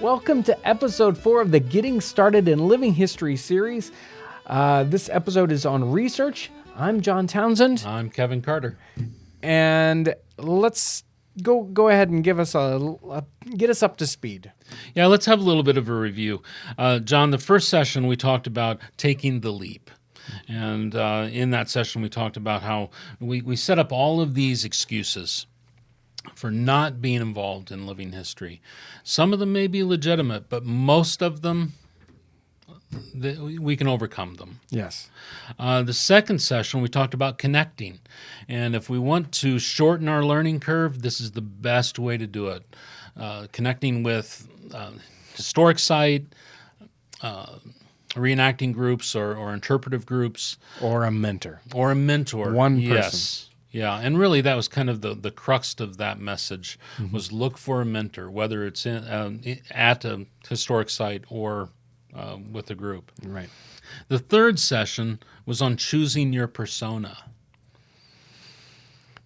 Welcome to episode 4 of the Getting Started in Living History series. This episode is on research. I'm John Townsend. I'm Kevin Carter. And let's go ahead and get us up to speed. Yeah, let's have a little bit of a review. John, the first session we talked about taking the leap. And in that session we talked about how we set up all of these excuses for not being involved in living history. Some of them may be legitimate, but most of them, we can overcome them. Yes. The second session, we talked about connecting. And if we want to shorten our learning curve, this is the best way to do it. Connecting with historic site, reenacting groups or interpretive groups. Or a mentor. One person. Yes. Yeah, and really that was kind of the crux of that message, was look for a mentor, whether it's at a historic site or with a group. Right. The third session was on choosing your persona.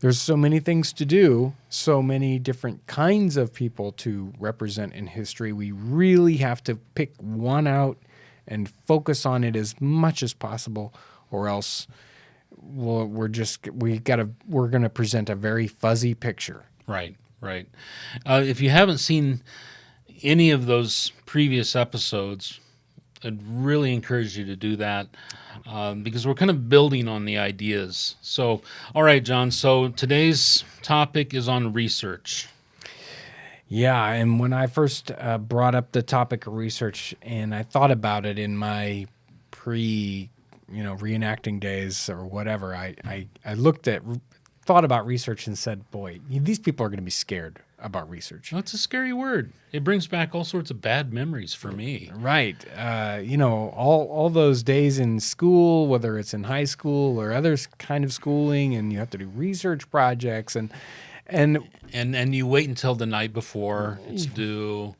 There's so many things to do, so many different kinds of people to represent in history. We really have to pick one out and focus on it as much as possible, or else we're going to present a very fuzzy picture. Right. If you haven't seen any of those previous episodes, I'd really encourage you to do that because we're kind of building on the ideas. So, all right, John, so today's topic is on research. Yeah, and when I first brought up the topic of research and I thought about it in my reenacting days or whatever, I thought about research and said, boy, these people are going to be scared about research. That's a scary word. It brings back all sorts of bad memories for me. Right. All those days in school, whether it's in high school or other kind of schooling, and you have to do research projects and you wait until the night before it's due.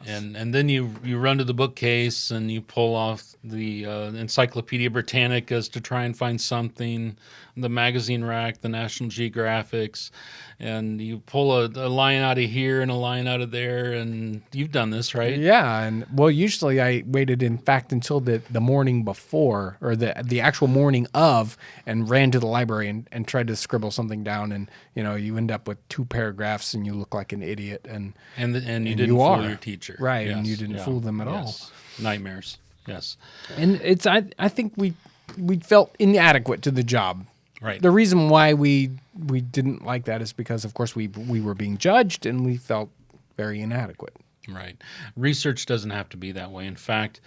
And then you run to the bookcase and you pull off the Encyclopedia Britannicas to try and find something, the magazine rack, the National Geographics, and you pull a line out of here and a line out of there, and you've done this, right? Yeah, and well, usually I waited, in fact, until the morning before, or the actual morning of, and ran to the library and tried to scribble something down, and you end up with 2 paragraphs and you look like an idiot, and you didn't fool your teacher. Right, yes. and you didn't fool them at all. Nightmares. Yes. And I think we felt inadequate to the job. Right. The reason why we didn't like that is because, of course, we were being judged and we felt very inadequate. Right. Research doesn't have to be that way. In fact,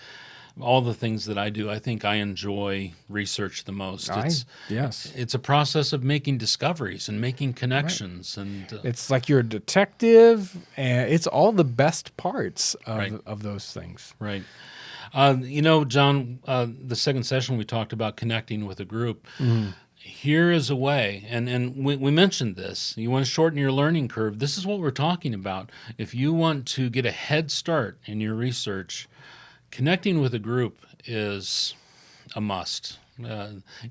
all the things that I do, I think I enjoy research the most. It's a process of making discoveries and making connections. Right. And it's like you're a detective, and it's all the best parts of those things. Right. John, the second session we talked about connecting with a group. Mm-hmm. Here is a way, and we mentioned this. You want to shorten your learning curve. This is what we're talking about. If you want to get a head start in your research, connecting with a group is a must.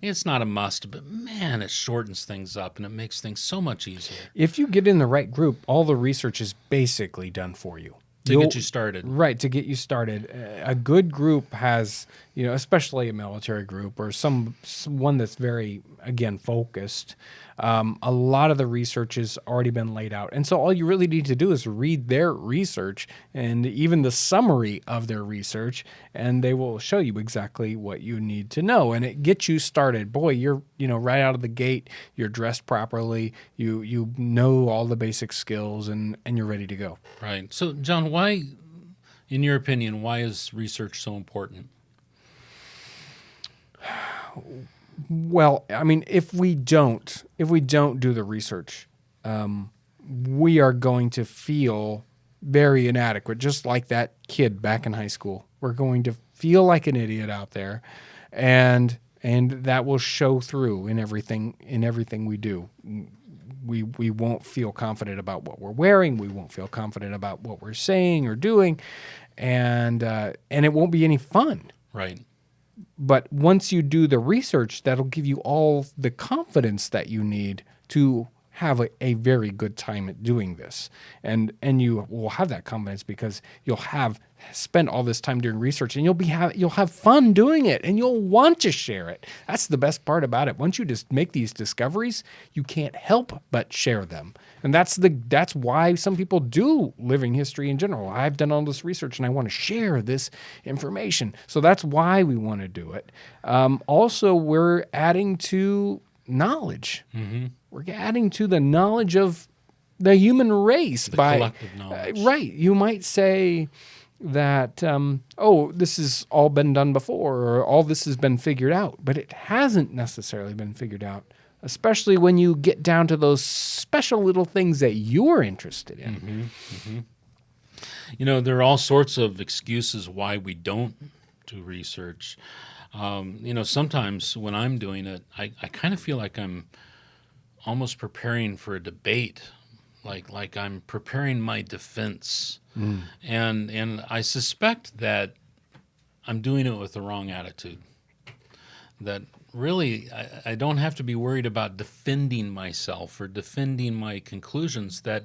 It's not a must, but man, it shortens things up and it makes things so much easier. If you get in the right group, all the research is basically done for you. To get you started. Right, to get you started. A good group has, especially a military group or one that's very, again, focused. A lot of the research has already been laid out. And so all you really need to do is read their research and even the summary of their research, and they will show you exactly what you need to know. And it gets you started. Boy, you're, right out of the gate, you're dressed properly, you know all the basic skills, and you're ready to go. Right. So, John, why, in your opinion, why is research so important? Well, I mean, if we don't do the research, we are going to feel very inadequate, just like that kid back in high school. We're going to feel like an idiot out there, and that will show through in everything we do. We won't feel confident about what we're wearing. We won't feel confident about what we're saying or doing, and it won't be any fun. Right. But once you do the research, that'll give you all the confidence that you need to have a very good time at doing this. And you will have that confidence because you'll have spent all this time doing research, and you'll have fun doing it, and you'll want to share it. That's the best part about it. Once you just make these discoveries, you can't help but share them. And that's why some people do living history in general. I've done all this research and I want to share this information. So that's why we want to do it. Also, we're adding to knowledge. We're adding to the knowledge of the human race by collective knowledge. Right. You might say that, this has all been done before, or all this has been figured out, but it hasn't necessarily been figured out, especially when you get down to those special little things that you're interested in. You know, there are all sorts of excuses why we don't do research. You know, sometimes when I'm doing it, I kind of feel like I'm almost preparing for a debate, like I'm preparing my defense. And I suspect that I'm doing it with the wrong attitude. That really, I don't have to be worried about defending myself or defending my conclusions, that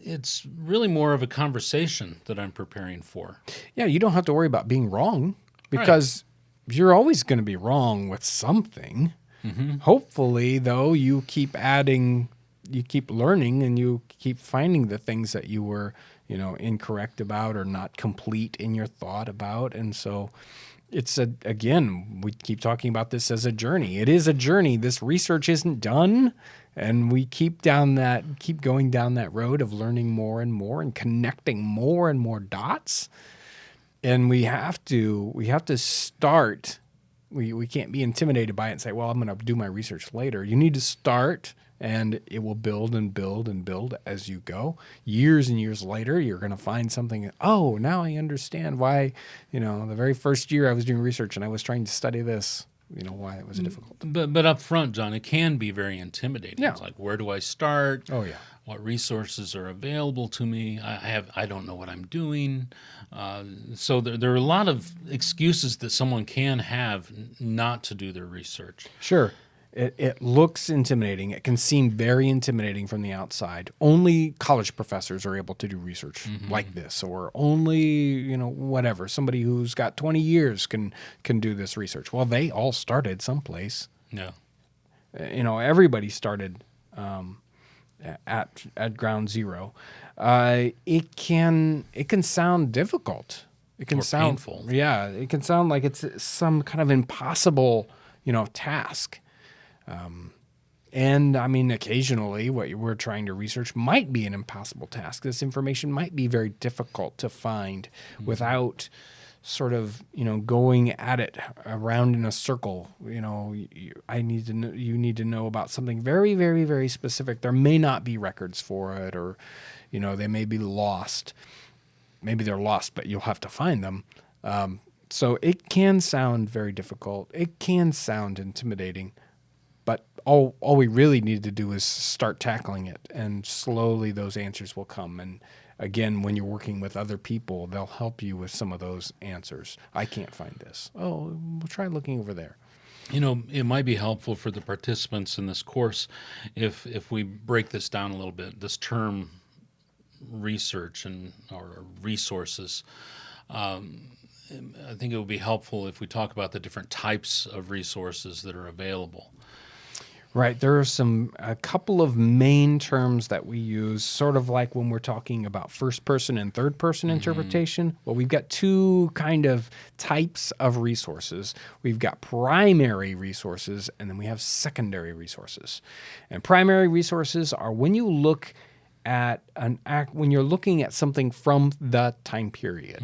it's really more of a conversation that I'm preparing for. Yeah, you don't have to worry about being wrong, because you're always going to be wrong with something. Hopefully, though, you keep adding, you keep learning, and you keep finding the things that you were, incorrect about or not complete in your thought about. And so it's again, we keep talking about this as a journey. It is a journey. This research isn't done. And we keep going down that road of learning more and more and connecting more and more dots. And we have to start. We can't be intimidated by it and say, well, I'm going to do my research later. You need to start, and it will build and build and build as you go. Years and years later, you're going to find something. Oh, now I understand why, the very first year I was doing research and I was trying to study this, why it was difficult. But up front, John, it can be very intimidating. Yeah. It's like, where do I start? Oh, yeah. What resources are available to me? I don't know what I'm doing. So there are a lot of excuses that someone can have not to do their research. Sure. It looks intimidating. It can seem very intimidating from the outside. Only college professors are able to do research like this, or only, whatever. Somebody who's got 20 years can do this research. Well, they all started someplace. Yeah. Everybody started at ground zero. It can sound difficult. It can sound painful. Yeah, it can sound like it's some kind of impossible, task. And I mean, occasionally what we're trying to research might be an impossible task. This information might be very difficult to find without sort of, going at it around in a circle. You need to know about something very, very, very specific. There may not be records for it, or, they may be lost. Maybe they're lost, but you'll have to find them. So it can sound very difficult. It can sound intimidating. But all we really need to do is start tackling it, and slowly those answers will come. And again, when you're working with other people, they'll help you with some of those answers. I can't find this. Oh, we'll try looking over there. It might be helpful for the participants in this course if we break this down a little bit, this term research or resources. I think it would be helpful if we talk about the different types of resources that are available. Right. There are a couple of main terms that we use, sort of like when we're talking about first person and third person interpretation. Well, we've got two kind of types of resources. We've got primary resources, and then we have secondary resources. And primary resources are when you look at when you're looking at something from the time period.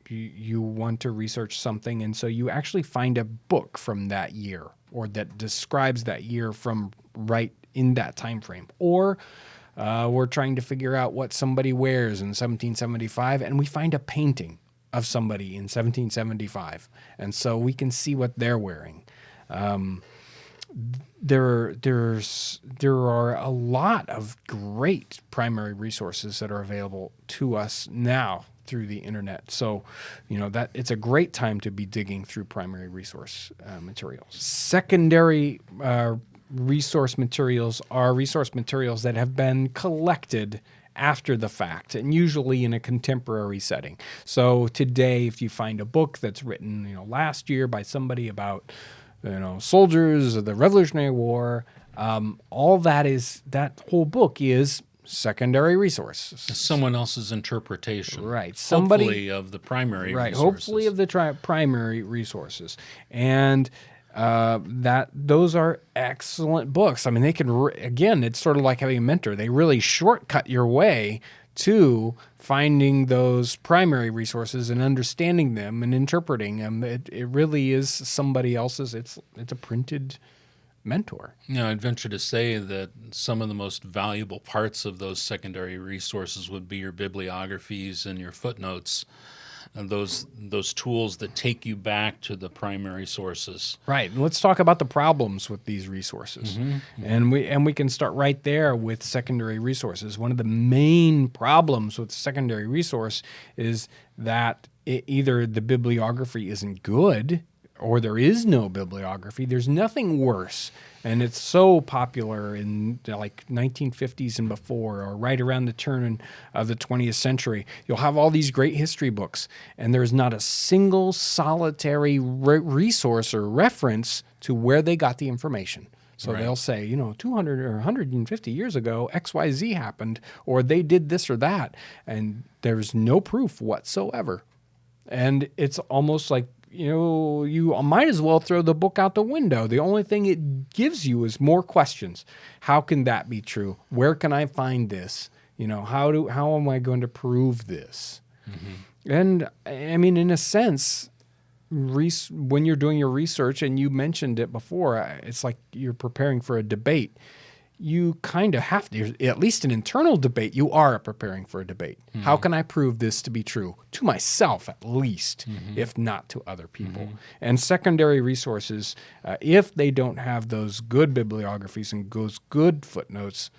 You want to research something, and so you actually find a book from that year, or that describes that year from right in that time frame. Or we're trying to figure out what somebody wears in 1775, and we find a painting of somebody in 1775, and so we can see what they're wearing. there are a lot of great primary resources that are available to us now through the internet. So, that it's a great time to be digging through primary resource materials. Secondary resource materials are resource materials that have been collected after the fact, and usually in a contemporary setting. So today, if you find a book that's written, last year by somebody about, soldiers of the Revolutionary War, all that whole book is secondary resources. Someone else's interpretation, right? Hopefully of the primary resources. Hopefully of the primary resources, and those are excellent books. I mean, they can again, it's sort of like having a mentor. They really shortcut your way to finding those primary resources and understanding them and interpreting them. It really is somebody else's. It's a printed mentor. I'd venture to say that some of the most valuable parts of those secondary resources would be your bibliographies and your footnotes, and those tools that take you back to the primary sources. Right. And let's talk about the problems with these resources. And we can start right there with secondary resources. One of the main problems with secondary resource is that either the bibliography isn't good, or there is no bibliography. There's nothing worse, and it's so popular in like 1950s and before, or right around the turn of the 20th century. You'll have all these great history books, and there's not a single solitary resource or reference to where they got the information. So they'll say, 200 or 150 years ago, XYZ happened, or they did this or that, and there's no proof whatsoever. And it's almost like, you might as well throw the book out the window. The only thing it gives you is more questions. How can that be true? Where can I find this? How am I going to prove this? And I mean, in a sense, when you're doing your research, and you mentioned it before, it's like you're preparing for a debate. You kind of have to, at least an internal debate, you are preparing for a debate. How can I prove this to be true? To myself, at least, if not to other people. And secondary resources, if they don't have those good bibliographies and those good footnotes,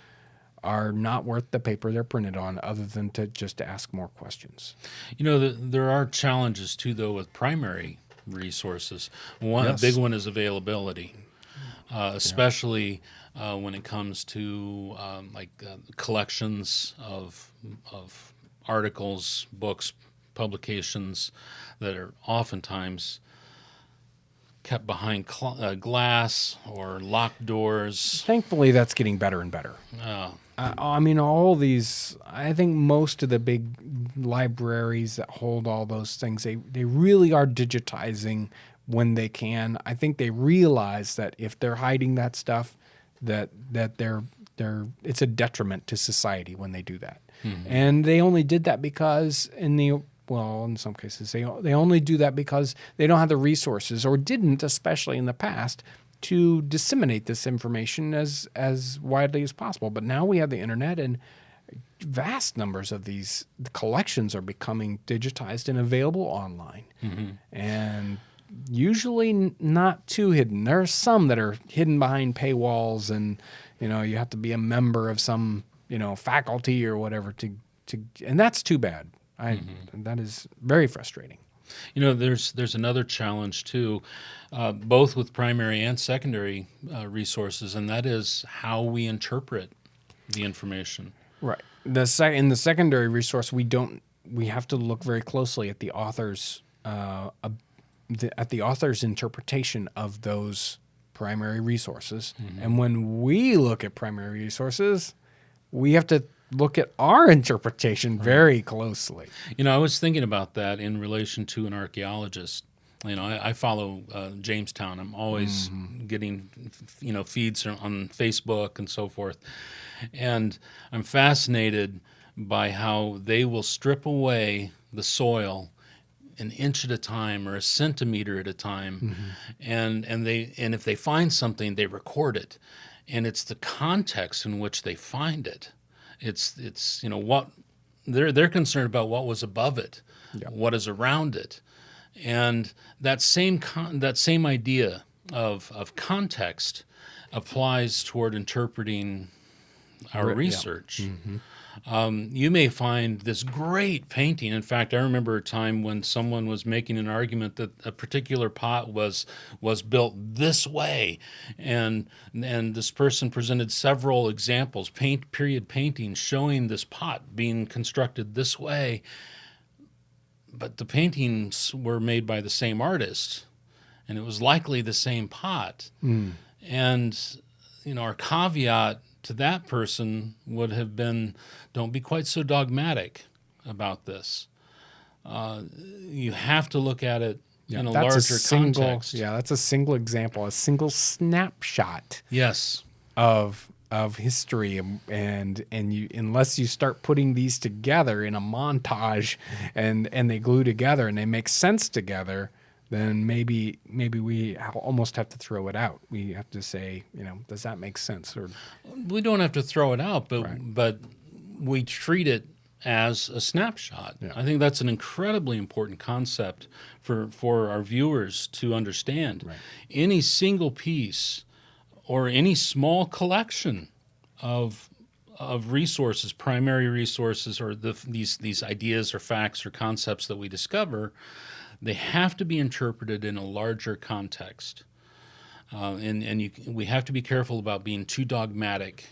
are not worth the paper they're printed on, other than to ask more questions. There are challenges, too, though, with primary resources. A big one is availability, especially when it comes to collections of articles, books, publications that are oftentimes kept behind glass or locked doors. Thankfully, that's getting better and better. I mean, all these, I think most of the big libraries that hold all those things, they really are digitizing when they can. I think they realize that if they're hiding that stuff, that it's a detriment to society when they do that. And they only did that because in some cases they only do that because they don't have the resources, or didn't, especially in the past, to disseminate this information as widely as possible. But now we have the internet, and vast numbers of the collections are becoming digitized and available online. And usually not too hidden. There are some that are hidden behind paywalls, and you have to be a member of some faculty or whatever to and that's too bad. That is very frustrating. There's another challenge too, both with primary and secondary resources, and that is how we interpret the information. Right. In the secondary resource, we have to look very closely at the author's interpretation of those primary resources. And when we look at primary resources, we have to look at our interpretation very closely. I was thinking about that in relation to an archaeologist. I follow Jamestown. I'm always getting, feeds on Facebook and so forth. And I'm fascinated by how they will strip away the soil an inch at a time or a centimeter at a time. And if they find something, they record it. And it's the context in which they find it. It's what they're concerned about, what was above it, what is around it. And that same idea of context applies toward interpreting our Yeah. research. You may find this great painting. In fact, I remember a time when someone was making an argument that a particular pot was built this way, and this person presented several examples, period paintings showing this pot being constructed this way. But the paintings were made by the same artist, and it was likely the same pot. And our caveat to that person would have been, don't be quite so dogmatic about this. You have to look at it in a larger context. Yeah, that's a single example, a single snapshot Yes. of history, and you, unless you start putting these together in a montage and they glue together and they make sense together, then maybe we almost have to throw it out. We have to say, does that make sense? Or We don't have to throw it out, but Right. but we treat it as a snapshot. Yeah. I think that's an incredibly important concept for our viewers to understand. Right. Any single piece or any small collection of resources, primary resources, or these ideas or facts or concepts that we discover, they have to be interpreted in a larger context. We have to be careful about being too dogmatic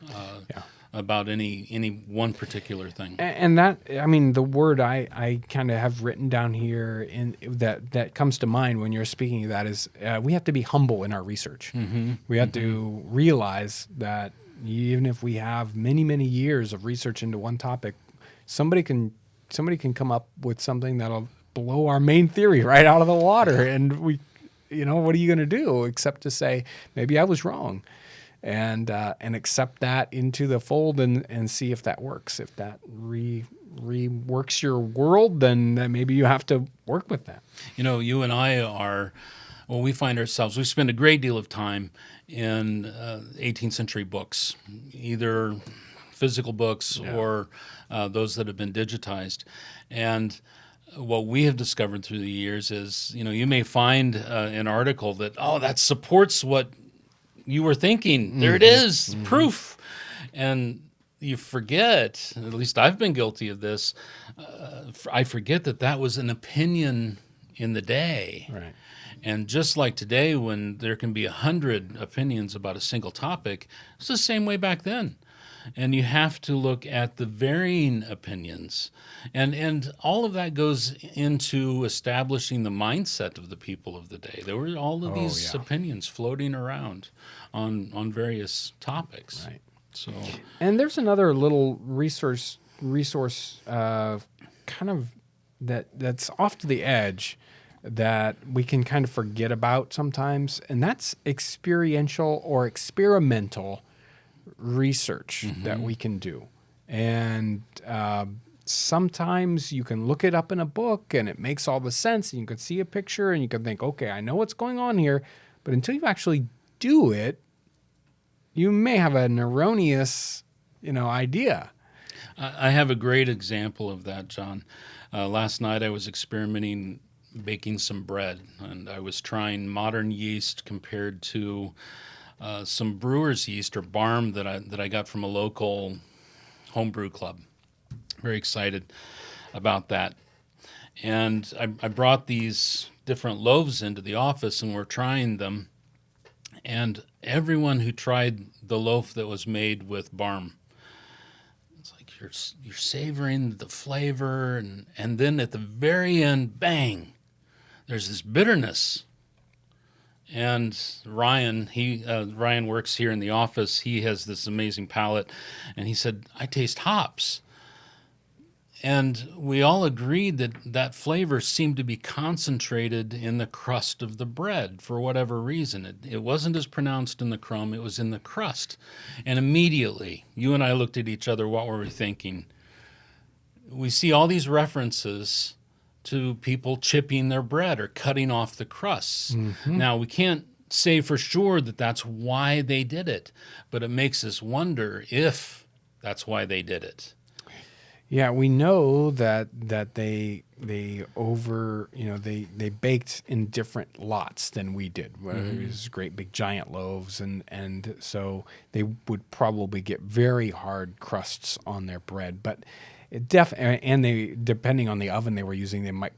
yeah. about any one particular thing. And that, I mean, the word I kind of have written down here in that comes to mind when you're speaking of that is we have to be humble in our research. We have to realize that even if we have many, many years of research into one topic, somebody can come up with something that'll blow our main theory right out of the water. And what are you going to do except to say, maybe I was wrong, and accept that into the fold and see if that works. If that reworks your world, then maybe you have to work with that. You and I we find ourselves, we spend a great deal of time in 18th century books, either physical books or those that have been digitized. And what we have discovered through the years is, you may find an article that supports what you were thinking. There it is, proof. And you forget, at least I've been guilty of this, I forget that was an opinion in the day. Right. And just like today, when there can be 100 opinions about a single topic, it's the same way back then. And you have to look at the varying opinions. And all of that goes into establishing the mindset of the people of the day. There were all of these opinions floating around on various topics. Right. So, and there's another little resource kind of that's off to the edge that we can kind of forget about sometimes, and that's experiential or experimental research that we can do. And sometimes you can look it up in a book and it makes all the sense, and you can see a picture and you can think, okay, I know what's going on here. But until you actually do it, you may have an erroneous, idea. I have a great example of that, John. Last night I was experimenting baking some bread, and I was trying modern yeast compared to some brewer's yeast or barm that I got from a local homebrew club. Very excited about that. And I brought these different loaves into the office, and we're trying them. And everyone who tried the loaf that was made with barm, it's like you're savoring the flavor, and then at the very end, bang, there's this bitterness. And Ryan, Ryan works here in the office. He has this amazing palate, and he said, I taste hops. And we all agreed that flavor seemed to be concentrated in the crust of the bread for whatever reason. It wasn't as pronounced in the crumb, it was in the crust. And immediately, you and I looked at each other, what were we thinking? We see all these references to people chipping their bread or cutting off the crusts. Now, we can't say for sure that that's why they did it, but it makes us wonder if that's why they did it. Yeah, we know that they over they baked in different lots than we did. It was great big giant loaves, and so they would probably get very hard crusts on their bread. But and they, depending on the oven they were using, they might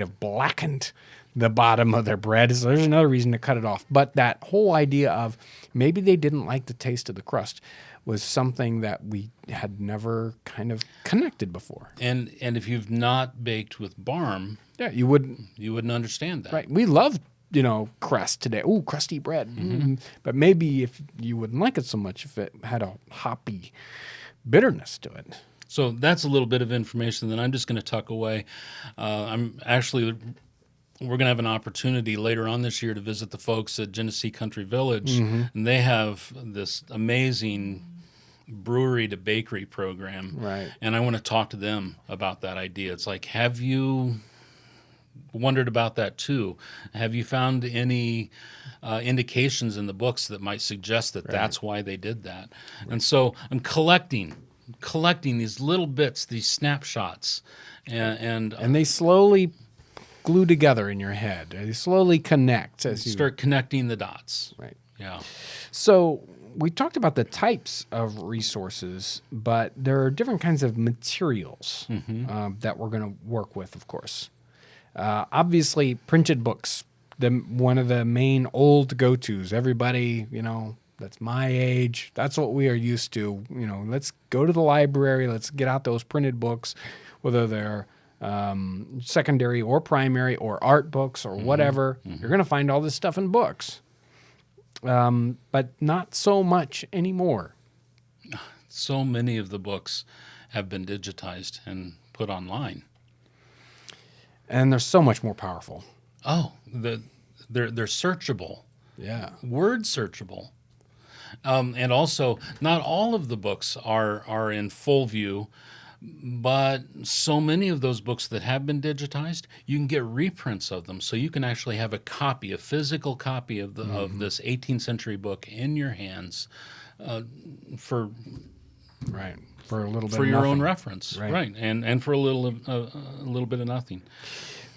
have blackened the bottom of their bread. So there's another reason to cut it off. But that whole idea of maybe they didn't like the taste of the crust was something that we had never kind of connected before. And if you've not baked with barm, Yeah, you wouldn't. you wouldn't understand that. Right. We love, crust today. Ooh, crusty bread. But maybe if you wouldn't like it so much if it had a hoppy bitterness to it. So that's a little bit of information that I'm just going to tuck away. We're going to have an opportunity later on this year to visit the folks at Genesee Country Village, and they have this amazing brewery to bakery program. Right. And I want to talk to them about that idea. It's like, have you wondered about that too? Have you found any indications in the books that might suggest that that's why they did that? Right. And so I'm collecting these little bits, these snapshots, and they slowly glue together in your head. They slowly connect as you start connecting the dots. Right. Yeah. So we talked about the types of resources, but there are different kinds of materials that we're going to work with, of course. Obviously, printed books, one of the main old go-tos. Everybody, that's my age. That's what we are used to. Let's go to the library. Let's get out those printed books, whether they're secondary or primary or art books or whatever. You're going to find all this stuff in books. But not so much anymore. So many of the books have been digitized and put online. And they're so much more powerful. Oh, they're searchable. Yeah. Word searchable. And also, not all of the books are in full view, but so many of those books that have been digitized, you can get reprints of them. So you can actually have a physical copy of of this 18th century book in your hands for a little bit for of your nothing. own reference, right? And for a little bit of nothing.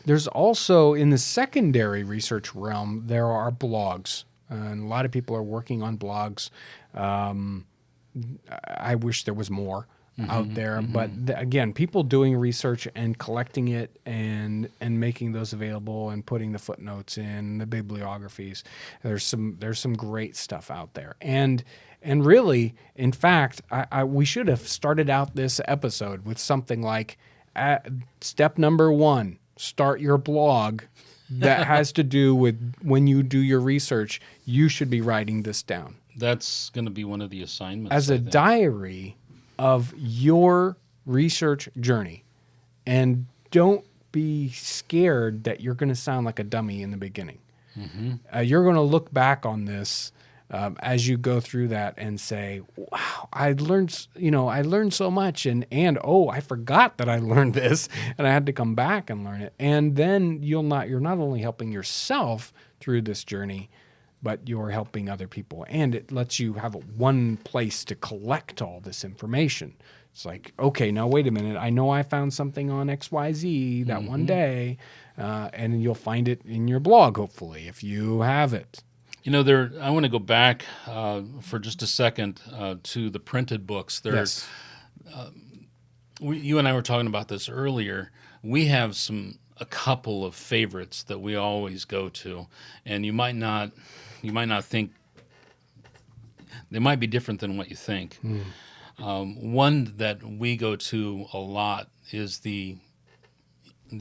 There's also, in the secondary research realm, there are blogs, and a lot of people are working on blogs. I wish there was more out there, but again, people doing research and collecting it and making those available and putting the footnotes in, the bibliographies. There's some great stuff out there, and really, in fact, we should have started out this episode with something like step number 1: start your blog. That has to do with when you do your research, you should be writing this down. That's going to be one of the assignments. As a diary of your research journey. And don't be scared that you're going to sound like a dummy in the beginning. You're going to look back on this as you go through that and say, wow, I learned so much, and oh, I forgot that I learned this and I had to come back and learn it. And then you're not only helping yourself through this journey, but you're helping other people, and it lets you have one place to collect all this information. It's like, okay, now wait a minute. I know I found something on XYZ that one day, and you'll find it in your blog, hopefully, if you have it. I want to go back for just a second to the printed books. Yes. You and I were talking about this earlier. We have a couple of favorites that we always go to, and you might not think they might be different than what you think. One that we go to a lot is the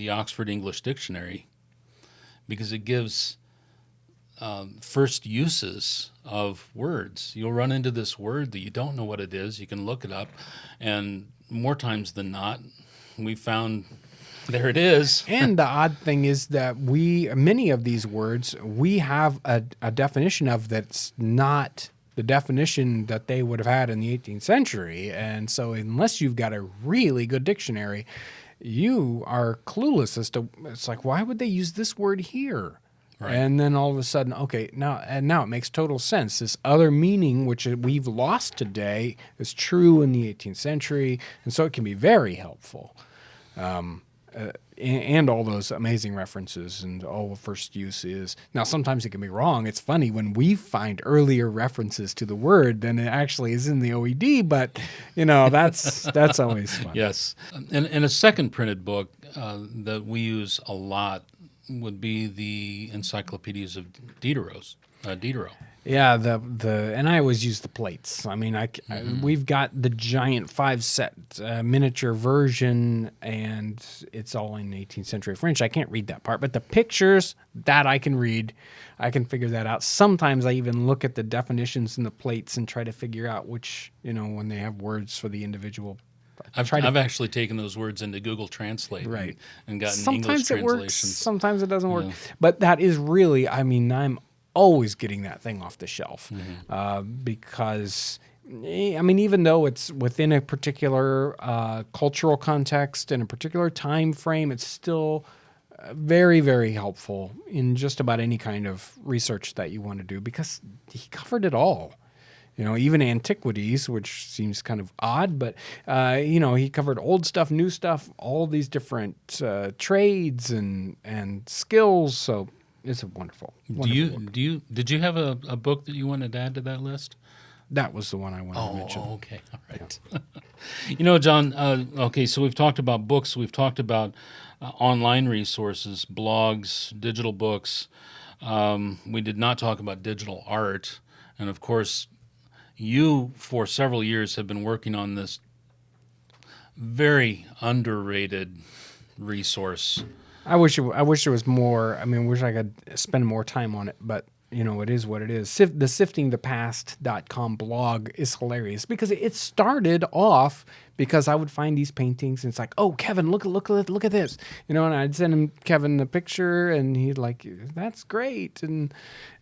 Oxford English Dictionary, because it gives first uses of words. You'll run into this word that you don't know what it is. You can look it up, and more times than not, we found there it is. And the odd thing is that many of these words, we have a definition of that's not the definition that they would have had in the 18th century. And so unless you've got a really good dictionary, you are clueless as to, it's like, why would they use this word here? Right. And then all of a sudden, okay, now it makes total sense. This other meaning, which we've lost today, is true in the 18th century, and so it can be very helpful. And all those amazing references and all the first use is. Now, sometimes it can be wrong. It's funny when we find earlier references to the word than it actually is in the OED, but, that's always fun. Yes. And a second printed book that we use a lot would be the encyclopedias of Diderot. Yeah, and I always use the plates. I mean, we've got the giant 5-set miniature version, and it's all in 18th century French. I can't read that part, but the pictures that I can read, I can figure that out. Sometimes I even look at the definitions in the plates and try to figure out which, when they have words for the individual. I've actually taken those words into Google Translate, right, and gotten sometimes English it works, translations. sometimes it doesn't work. But that is really, I'm always getting that thing off the shelf because, even though it's within a particular cultural context and a particular time frame, it's still very, very helpful in just about any kind of research that you want to do because he covered it all. Even antiquities, which seems kind of odd, but, he covered old stuff, new stuff, all these different trades and skills. So it's a wonderful book. Did you have a book that you wanted to add to that list? That was the one I wanted to mention. Oh, okay. All right. Yeah. John, okay, so we've talked about books. We've talked about online resources, blogs, digital books. We did not talk about digital art. And, of course, you, for several years, have been working on this very underrated resource. I wish there was more. I wish I could spend more time on it, but it is what it is. The siftingthepast.com blog is hilarious because it started off because I would find these paintings and it's like, oh, Kevin, look at this, and I'd send Kevin a picture and he'd like, that's great, and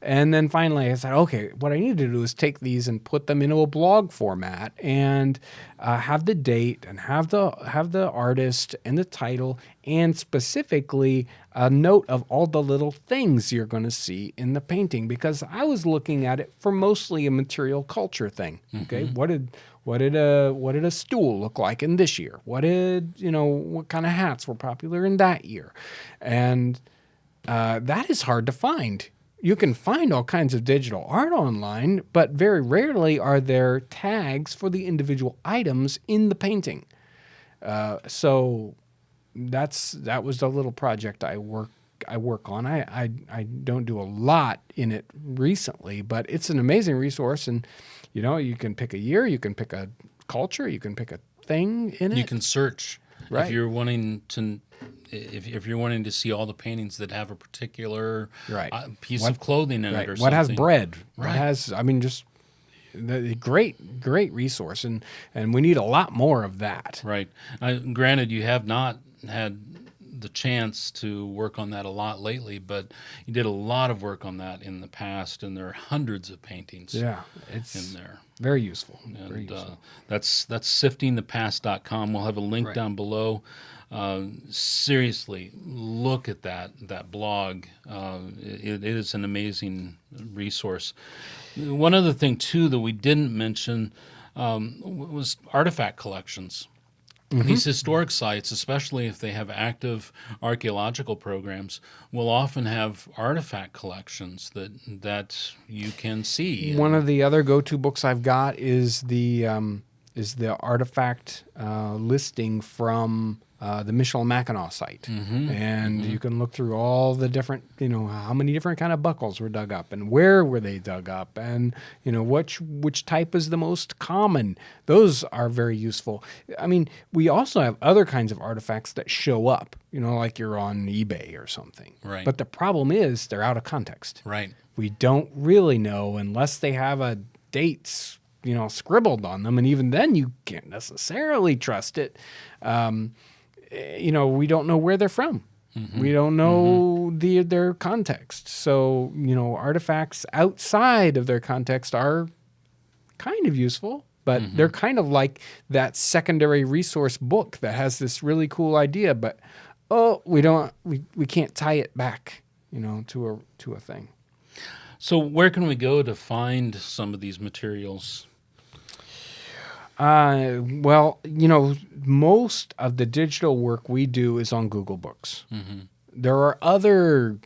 then finally I said, okay, what I need to do is take these and put them into a blog format and have the date and have the artist and the title and specifically a note of all the little things you're going to see in the painting because I was looking at it for mostly a material culture thing. Okay, what did a stool look like in this year? What kind of hats were popular in that year? And that is hard to find. You can find all kinds of digital art online, but very rarely are there tags for the individual items in the painting. So that was the little project I work on. I don't do a lot in it recently, but it's an amazing resource. And you can pick a year, you can pick a culture, you can pick a thing in it. You can search right. if you're wanting to see all the paintings that have a particular piece of clothing in it, or something. What has bread? Right. What has? Just the great resource, and we need a lot more of that. Right. Granted, you have not had the chance to work on that a lot lately, but you did a lot of work on that in the past, and there are hundreds of paintings it's in there. Very useful. And very useful. That's siftingthepast.com. We'll have a link down below. Seriously, look at that blog. It is an amazing resource. One other thing, too, that we didn't mention was artifact collections. These historic sites, especially if they have active archaeological programs, will often have artifact collections that you can see. One of the other go-to books I've got is the artifact listing from the Michilimackinac site. And you can look through all the different, how many different kind of buckles were dug up and where were they dug up and, which type is the most common. Those are very useful. We also have other kinds of artifacts that show up, like you're on eBay or something. Right. But the problem is they're out of context. Right. We don't really know unless they have a dates, scribbled on them. And even then you can't necessarily trust it. We don't know where they're from. We don't know their context. So, artifacts outside of their context are kind of useful, but they're kind of like that secondary resource book that has this really cool idea, but we can't tie it back. to a thing. So where can we go to find some of these materials? Well, most of the digital work we do is on Google Books. There are other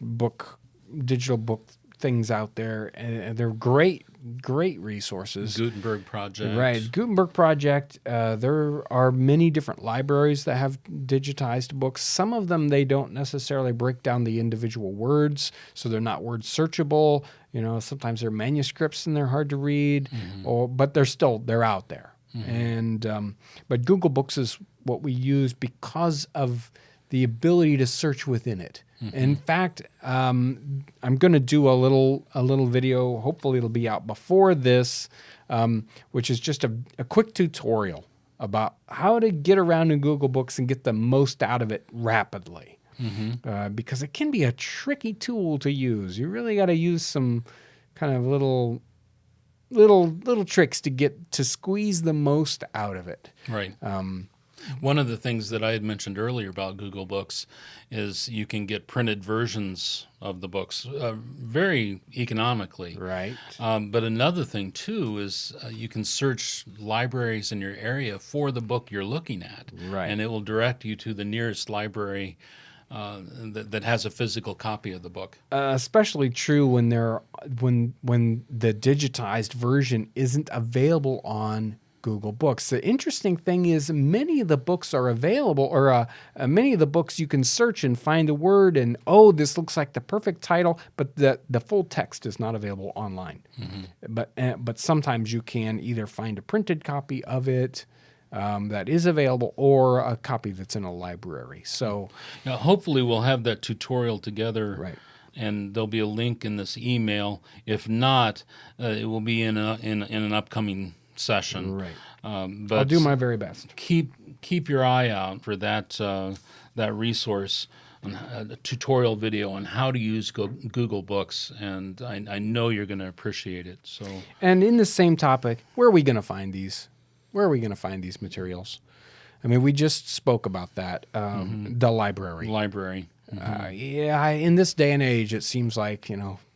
digital book things out there, and they're great resources. Gutenberg Project. Right, Gutenberg Project. There are many different libraries that have digitized books. Some of them, they don't necessarily break down the individual words, so they're not word searchable. Sometimes they're manuscripts and they're hard to read, but they're out there. And but Google Books is what we use because of the ability to search within it. In fact, I'm going to do a little video. Hopefully, it'll be out before this, which is just a quick tutorial about how to get around in Google Books and get the most out of it rapidly. Because it can be a tricky tool to use. You really got to use some kind of little tricks to squeeze the most out of it. Right. One of the things that I had mentioned earlier about Google Books is you can get printed versions of the books very economically. Right. But another thing, too, is you can search libraries in your area for the book you're looking at. Right. And it will direct you to the nearest library that has a physical copy of the book. Especially true when the digitized version isn't available on Google Books. The interesting thing is many of the books are available, or many of the books you can search and find a word and, this looks like the perfect title, but the full text is not available online. But sometimes you can either find a printed copy of it that is available, or a copy that's in a library. So now, hopefully we'll have that tutorial together. Right. And there'll be a link in this email. If not, it will be in an upcoming session. Right. But I'll do my very best. Keep your eye out for that resource, a tutorial video on how to use Google Books, and I know you're going to appreciate it. So. And in the same topic, where are we going to find these? Where are we going to find these materials? I mean, we just spoke about that. The library. Library. In this day and age, it seems like,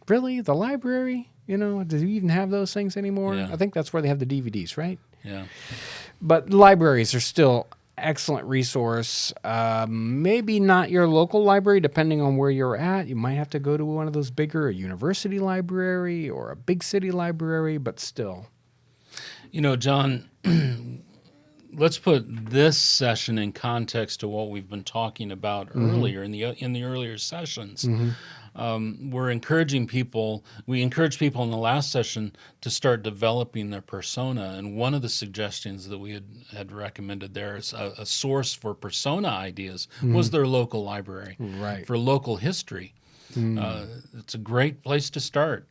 really, the library? Do you even have those things anymore? Yeah. I think that's where they have the DVDs, right? Yeah. But libraries are still excellent resource. Maybe not your local library, depending on where you're at. You might have to go to one of those bigger, a university library or a big city library, but still. John, let's put this session in context to what we've been talking about earlier in the earlier sessions. We encourage people in the last session to start developing their persona. And one of the suggestions that we had recommended there is a source for persona ideas was their local library. Right. For local history. It's a great place to start.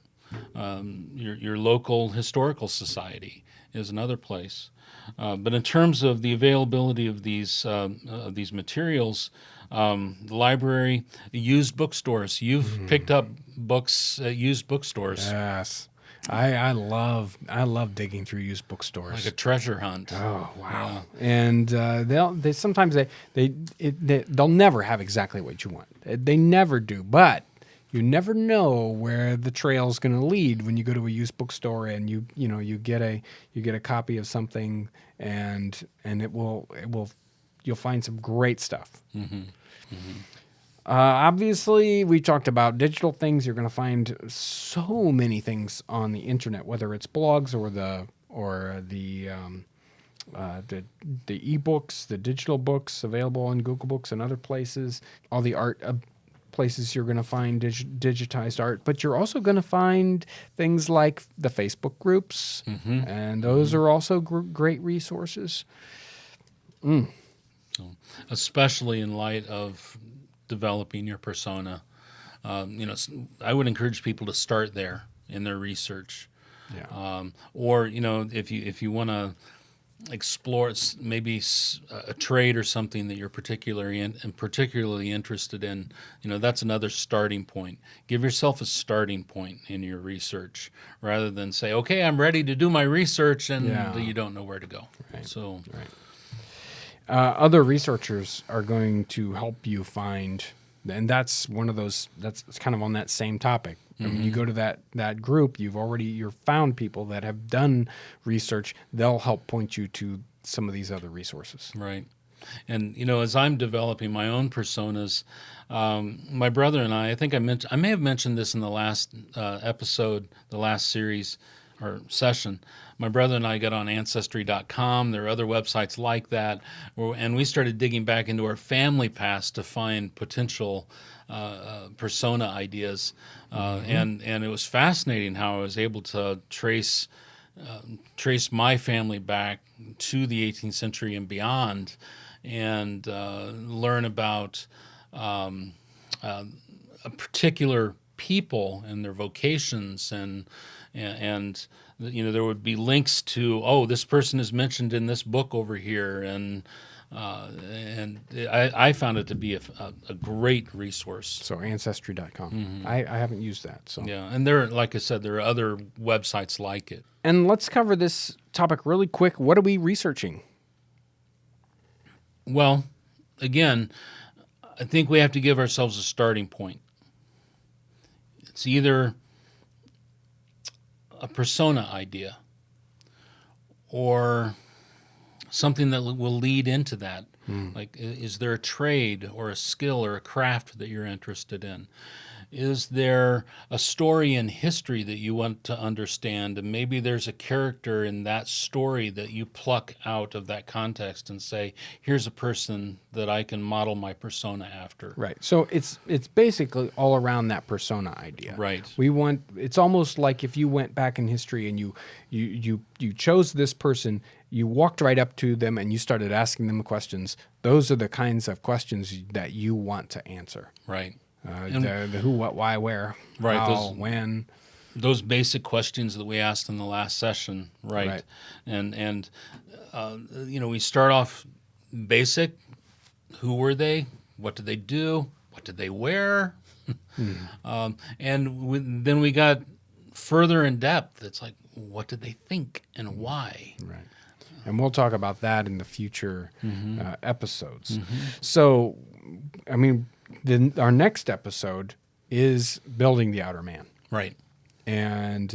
Your local historical society is another place. But in terms of the availability of these materials, the library, used bookstores. You've picked up books at used bookstores. Yes, I love digging through used bookstores, like a treasure hunt. Oh wow! Yeah. And they sometimes they'll never have exactly what you want. They never do, but you never know where the trail's going to lead when you go to a used bookstore and you get a copy of something and you'll find some great stuff. Obviously, we talked about digital things. You're going to find so many things on the internet, whether it's blogs or the ebooks, the digital books available on Google Books and other places. All the art places you're going to find digitized art, but you're also going to find things like the Facebook groups, and those are also great resources. Especially in light of developing your persona, I would encourage people to start there in their research. Yeah. Or if you want to explore maybe a trade or something that you're particularly interested in, that's another starting point. Give yourself a starting point in your research rather than say, okay, I'm ready to do my research, and you don't know where to go. Right. So. Right. Other researchers are going to help you find And that's one of those, that's kind of on that same topic. I mean, you go to that group, you're found people that have done research. They'll help point you to some of these other resources. Right. And as I'm developing my own personas, my brother and I think I may have mentioned this in the last episode, the last series or session. My brother and I got on Ancestry.com. There are other websites like that, and we started digging back into our family past to find potential persona ideas, and it was fascinating how I was able to trace my family back to the 18th century and beyond, and learn about a particular people and their vocations, and there would be links to, this person is mentioned in this book over here, and I found it to be a great resource. So Ancestry.com. I haven't used that. So Yeah, and there, like I said, there are other websites like it. And let's cover this topic really quick. What are we researching? Well, again, I think we have to give ourselves a starting point. It's either a persona idea or something that will lead into that. Like, is there a trade or a skill or a craft that you're interested in? Is there a story in history that you want to understand? And maybe there's a character in that story that you pluck out of that context and say, here's a person that I can model my persona after. Right. So it's basically all around that persona idea. Right. It's almost like if you went back in history and you chose this person, you walked right up to them and you started asking them questions. Those are the kinds of questions that you want to answer. Right. The who, what, why, where, Right, how, when. Those basic questions that we asked in the last session, right? And we start off basic. Who were they? What did they do? What did they wear? Then we got further in depth. It's like, what did they think and why? Right. And we'll talk about that in the future episodes. So, I mean, our next episode is building the outer man. Right. And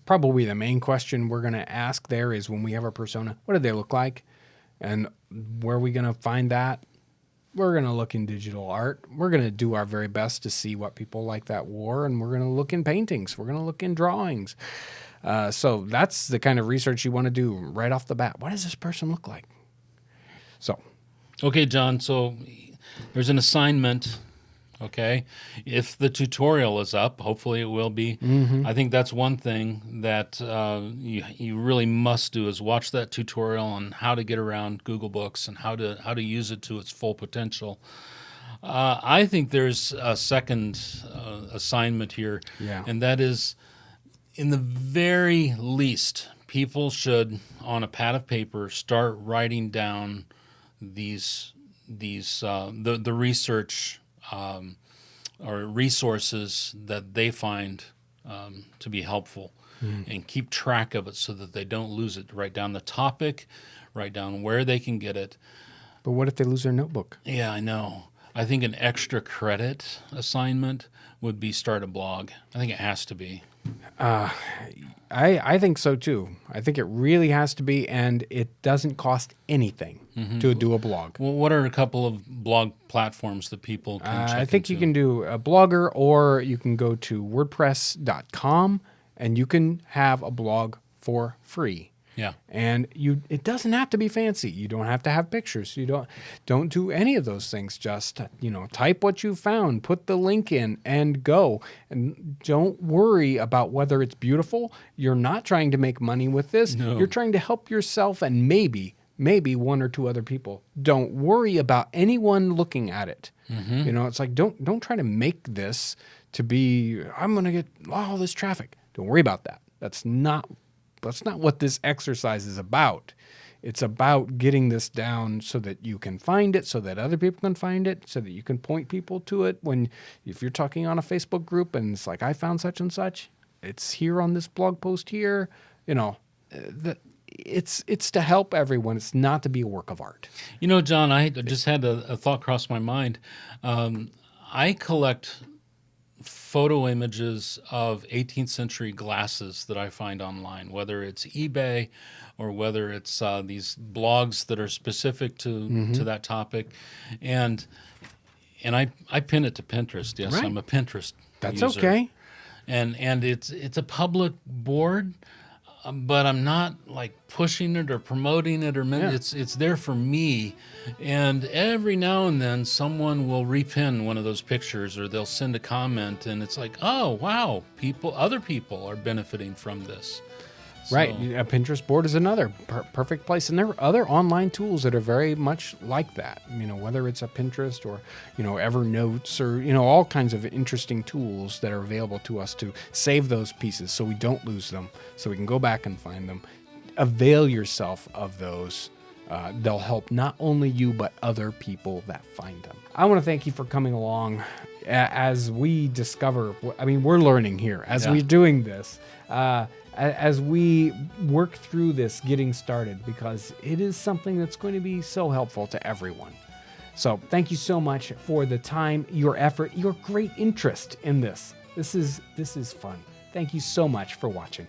probably the main question we're going to ask there is, when we have a persona, what do they look like? And where are we going to find that? We're going to look in digital art. We're going to do our very best to see what people like that wore, and we're going to look in paintings. We're going to look in drawings. So that's the kind of research you want to do right off the bat. What does this person look like? So, okay, John. So there's an assignment. Okay, if the tutorial is up, hopefully it will be. I think that's one thing that you really must do is watch that tutorial on how to get around Google Books and how to use it to its full potential. I think there's a second assignment here, and that is, in the very least, people should, on a pad of paper, start writing down the research or resources that they find to be helpful, and keep track of it so that they don't lose it. Write down the topic, write down where they can get it. but what if they lose their notebook? Yeah, I know. I think an extra credit assignment would be start a blog. I think it has to be. I think so too. I think it really has to be, and it doesn't cost anything to do a blog. Well, what are a couple of blog platforms that people can check I think into? you can do a Blogger, or you can go to WordPress.com and you can have a blog for free. Yeah. And it doesn't have to be fancy. You don't have to have pictures. You don't do any of those things. Just, type what you found, put the link in, and go. And don't worry about whether it's beautiful. You're not trying to make money with this. No. You're trying to help yourself and maybe one or two other people. Don't worry about anyone looking at it. It's like, don't try to make this to be, I'm going to get all this traffic. Don't worry about that. That's not what this exercise is about. It's about getting this down so that you can find it, so that other people can find it, so that you can point people to it. If you're talking on a Facebook group and it's like, I found such and such, it's here on this blog post here. it's to help everyone. It's not to be a work of art. You know, John, I just had a thought cross my mind. I collect photo images of 18th century glasses that I find online, whether it's eBay or whether it's these blogs that are specific to that topic, and I pin it to Pinterest. Yes, Right. I'm a Pinterest. That's user. okay. And it's a public board, but I'm not like pushing it or promoting it or Yeah. it's there for me. And every now and then someone will repin one of those pictures or they'll send a comment, and it's like, oh wow, other people are benefiting from this. Right. So- A Pinterest board is another perfect place. And there are other online tools that are very much like that. Whether it's a Pinterest or, Evernotes or, all kinds of interesting tools that are available to us to save those pieces so we don't lose them, so we can go back and find them. Avail yourself of those. They'll help not only you, but other people that find them. I want to thank you for coming along as we discover, we're learning here as Yeah. we're doing this. As we work through this getting started, because it is something that's going to be so helpful to everyone. So thank you so much for the time, your effort, your great interest in this. This is fun. Thank you so much for watching.